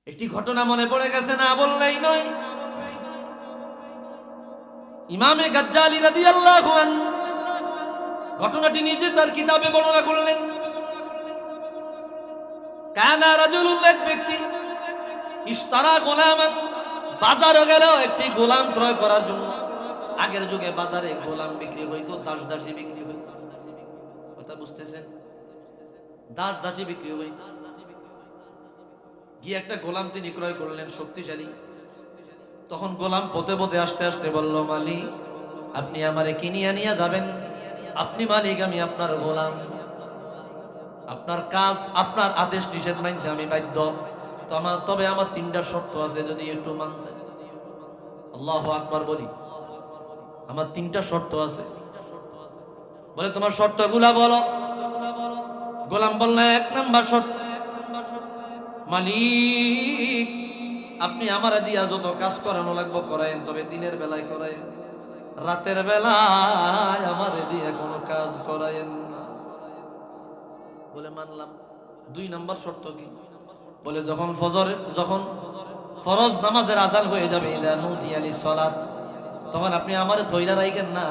একটি ঘটনা মনে পড়ে গেছে, না বললেই নয়। ইমামে গাজ্জালি রাদিয়াল্লাহু আনহু ঘটনাটি নিজে তার কিতাবে বর্ণনা করলেন। কানা রাজুলুন, এক ব্যক্তি, ইশতারা গোলামান, বাজারে গেল একটি গোলাম ক্রয় করার জন্য। আগের যুগে বাজারে গোলাম বিক্রি হইতো, দাস দাসী বিক্রি হইতো। কথা বুঝতেছেন? দাস দাসী বিক্রি হইতো। গিয়ে একটা গোলাম তিনি ক্রয় করলেন, শক্তিশালী। তখন গোলাম পথে পথে আসতে আসতে বলল, মালিক আপনি আমারে কিনিয়া নিয়ে যাবেন। আপনি মালিক, আমি আপনার গোলাম। আপনার কাজ, আপনার আদেশ নিষেধ মানতে আমি বাধ্য। তবে আমার তিনটা শর্ত আছে, যদি একটু মানতে। আল্লাহু আকবার বলি, আমার তিনটা শর্ত আছে। বলে, তোমার শর্তগুলা বলো। গোলাম বলল, এক নাম্বার শর্ত, মালিক আপনি আমার দিয়া যত কাজ করানো লাগবে করায়েন, তবে দিনের বেলায় করায়েন, রাতের বেলায় আমার দিয়ে কোনো কাজ করায়েন না। বলে, মানলাম। দুই নাম্বার শর্ত কি? বলে, যখন ফরজ নামাজের আজান হয়ে যাবে, ইলা নুদিয়া লিসসালাত, তখন আপনি আমারে ধইরা রাখেন না,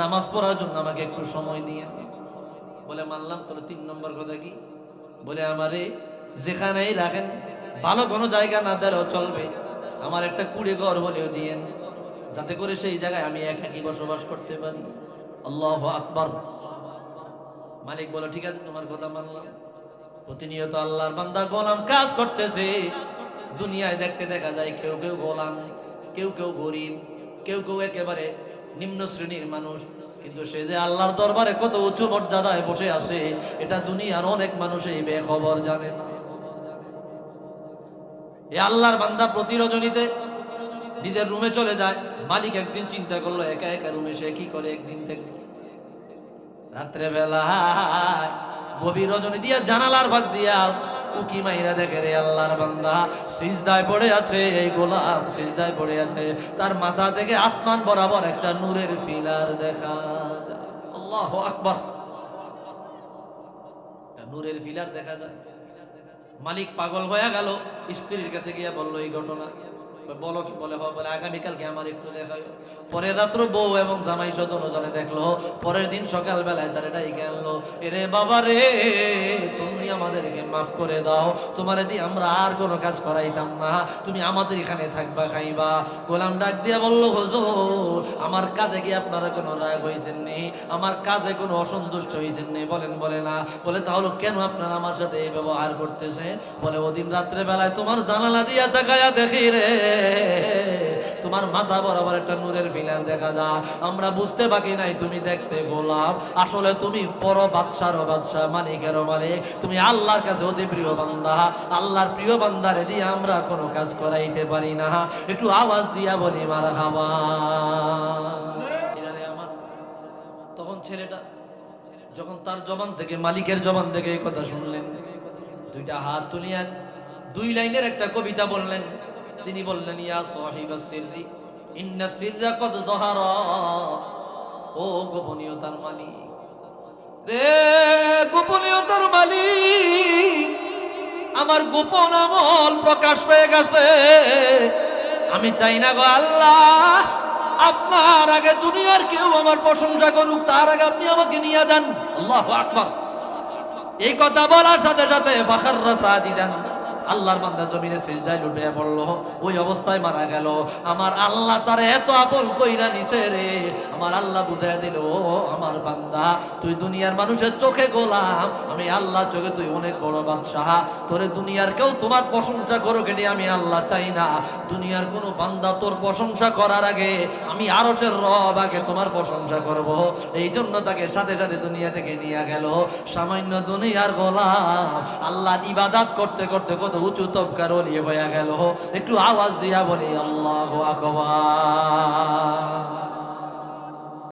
নামাজ পড়ার জন্য আমাকে একটু সময় দিয়েন। বলে, মানলাম। তাহলে তিন নম্বর কথা কি? বলে, আমারে যেখানেই রাখেন, ভালো কোনো জায়গা না দিলেও চলবে, আমার একটা কুড়ে ঘর হলেও দিয়েন, যাতে করে সেই জায়গায় আমি একাকী বসবাস করতে পারি। আল্লাহু আকবার। মালিক বলে, ঠিক আছে, তোমার কথা মানলাম। প্রতিনিয়ত আল্লাহর বান্দা গোলাম কাজ করতেছে। দুনিয়ায় দেখতে দেখা যায় কেউ কেউ গোলাম, কেউ কেউ গরিব, কেউ কেউ একেবারে নিম্ন শ্রেণীর মানুষ, কিন্তু সে যে আল্লাহর দরবারে কত উঁচু মর্যাদায় বসে আছে, এটা দুনিয়ার অনেক মানুষই বেখবর জানে না। এই আল্লাহর বান্দা প্রতি রজনীতে নিজের রুমে চলে যায়। মালিক একদিন চিন্তা করলো, একা একা রুমে সে কি করে। একদিন থেকে রাত্রে বেলা গভীর রজনী দিয়া জানালার ভাগ দিয়া উকি মাইরা দেখে, রে আল্লাহর বান্দা সিজদায় পড়ে আছে। এই গোলাম সিজদায় পড়ে আছে, তার মাথা থেকে আসমান বরাবর একটা নূরের ফিলার দেখা যায়। আল্লাহু আকবার। নূরের ফিলার দেখা যায়। মালিক পাগল হয়ে গেল, স্ত্রীর কাছে গিয়ে বলল এই ঘটনা। বলো কি? বলে, বলে আগামীকালকে আমার একটু দেখাও। পরের রাত্র বউ এবং জামাই সহ দুজনে দেখলো। পরের দিন সকাল বেলায় তার এটাই আনলো, এরে বাবা রে, তুমি আমাদেরকে মাফ করে দাও, তোমার দিয়ে আমরা আর কোনো কাজ করাইতাম না, তুমি আমাদের এখানে থাকবা, খাইবা। গোলাম ডাক দিয়া বলল, হুজুর আমার কাজে কি আপনারা কোনো রাগ হয়েছেন নি? আমার কাজে কোনো অসন্তুষ্ট হয়েছেন নি? বলেন। বলে, না। বলে, তাহলে কেন আপনারা আমার সাথে এই ব্যবহার করতেছেন? বলে, ওদিন রাত্রে বেলায় তোমার জানালা দিয়া তাকায়া দেখি রে, তোমার মাথা বরাবর একটা নূরের ফিলার দেখা যায়। আমরা বুঝতে বাকি নাই তুমি দেখতে গোলাম, আসলে তুমি বড় বাদশারও বাদশা, মালিকেরও মালিক, তুমি আল্লাহর কাছে অতি প্রিয় বান্দা। আল্লাহর প্রিয় বান্দারে দিয়ে আমরা কোনো কাজ করাইতে পারি না। একটু আওয়াজ দিয়া বলি মারহাবা। আমার তখন ছেলেটা যখন তার জবান থেকে, মালিকের জবান থেকে এই কথা শুনলেন, দুইটা হাত তুলিয়া দুই লাইনের একটা কবিতা বললেন। তিনি বললেন, ইয়া সাহিবাস সিররি ইন্না সিররা কদ যাহারা, ও গোপনীয়তার মালিক রে, গোপনীয়তার মালিক, আমার গোপন আমল প্রকাশ পেয়ে গেছে। আমি চাই না গো আল্লাহ, আপনার আগে দুনিয়ার কেউ আমার প্রশংসা করুক, তার আগে আপনি আমাকে নিয়ে যান। আল্লাহু আকবার। এই কথা বলার সাথে সাথে ফাখাররা সাজিদান, আল্লাহর বান্দা জমিনে সিজদায় লুটে পড়লো। ওই অবস্থায় মারা গেল। আমার আল্লাহ তার এত আপন কইরা নিছে রে, আমার আল্লাহ বুঝাই দিল, আমার বান্দা তুই দুনিয়ার মানুষের চোখে গোলাম, আমি আল্লাহ চোখে তুই অনেক বড় বাদশাহ। তোরে দুনিয়ার কেউ তোমার প্রশংসা করুক, এটি আমি আল্লাহ চাই না। দুনিয়ার কোনো বান্দা তোর প্রশংসা করার আগে আমি আরশের রব আগে তোমার প্রশংসা করব। এই জন্য তাকে সাথে সাথে দুনিয়া থেকে নিয়ে গেল। সামান্য দুনিয়ার গোলাম আল্লাহ ইবাদত করতে করতে কত উঁচু তবকার ওলি হয়ে গেল। একটু আওয়াজ দিয়া বলি আল্লাহু আকবার।